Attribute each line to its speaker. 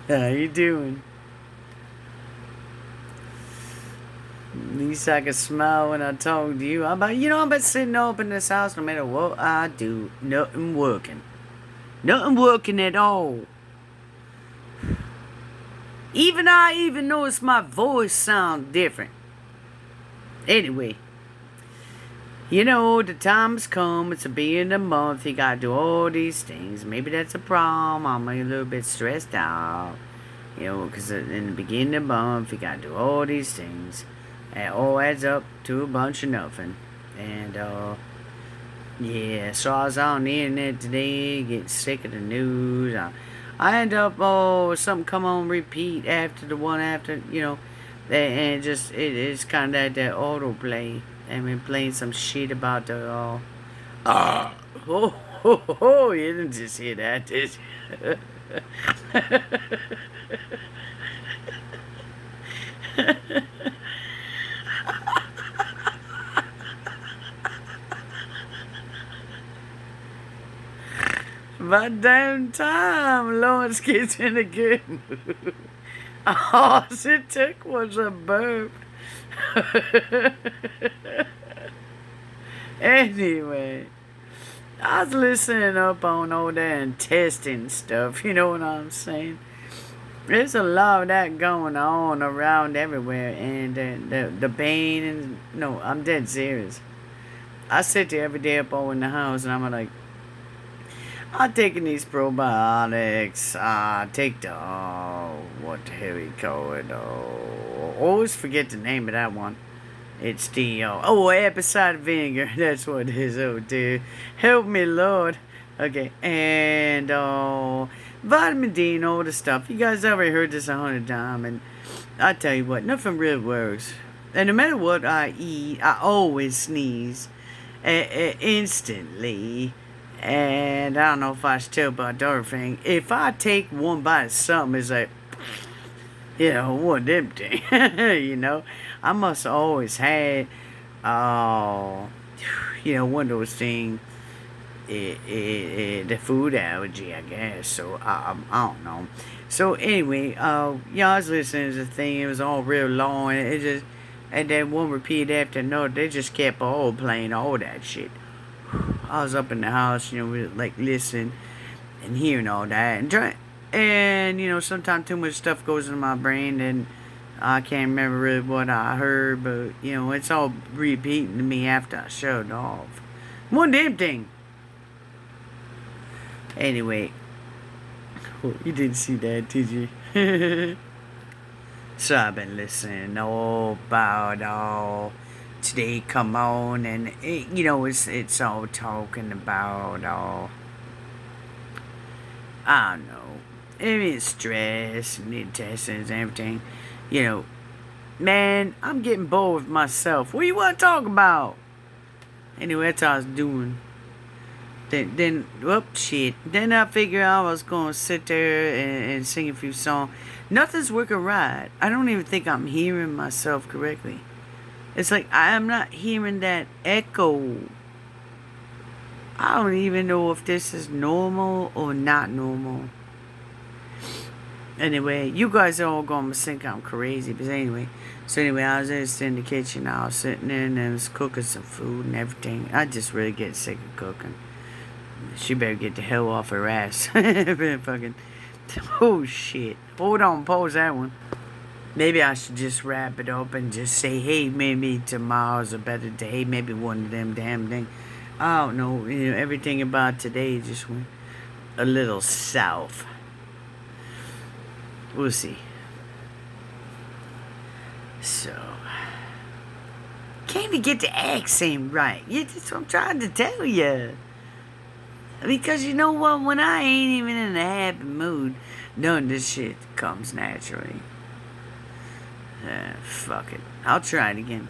Speaker 1: How you doing? At least I can smile when I talk to you. I'm about sitting up in this house no matter what I do. Nothing working. Nothing working at all. I even notice my voice sound different. Anyway, the time's come. It's a beginning of the month. You gotta do all these things. Maybe that's a problem. I'm a little bit stressed out. Because in the beginning of the month, you gotta do all these things. And it all adds up to a bunch of nothing. And, yeah, so I was on the internet today, getting sick of the news. I end up, something come on repeat after the one after, and it's kind of that autoplay. And been playing some shit about the, you didn't just hear that, did you? About damn time Lawrence gets in a good mood. All it took was a burp. Anyway, I was listening up on all that intestine stuff, you know what I'm saying? There's a lot of that going on around everywhere, and the pain, and no, I'm dead serious. I sit there every day up over in the house, and I'm like, I'm taking these probiotics. I take the, what the hell you call it? Always forget the name of that one. It's the, apple cider vinegar. That's what it is. Oh, dude. Help me, Lord. Okay. And, vitamin D and all the stuff. You guys already heard this 100 times. And I tell you what, nothing really works. And no matter what I eat, I always sneeze. Instantly. And I don't know if I should tell about the other thing. If I take one bite of something, it's like, one of them things. I must have always had, one of those things, the food allergy, I guess. So, I don't know. So, anyway, I was listening to the thing. It was all real long. And then one repeat after another. They just kept all playing all that shit. I was up in the house, listening and hearing all that. And sometimes too much stuff goes into my brain and I can't remember really what I heard, but, it's all repeating to me after I shut it off. One damn thing. Anyway, you didn't see that, did you? So I've been listening all about today come on, and it's all talking about I don't know, stress and intestines and everything. Man, I'm getting bored with myself. What do you want to talk about? Anyway, that's what I was doing. Then shit. Then I figured I was gonna sit there and sing a few songs. Nothing's working right. I don't even think I'm hearing myself correctly. It's like I'm not hearing that echo. I don't even know if this is normal or not normal. Anyway, you guys are all going to think I'm crazy. But anyway, I was just in the kitchen. I was sitting there and I was cooking some food and everything. I just really get sick of cooking. She better get the hell off her ass. Fucking, oh shit. Hold on, pause that one. Maybe I should just wrap it up and just say, hey, maybe tomorrow's a better day. Maybe one of them damn things. I don't know. Everything about today just went a little south. We'll see. So, can't even get the accent right. Yeah, that's what I'm trying to tell you. Because you know what? When I ain't even in a happy mood, none of this shit comes naturally. Fuck it. I'll try it again.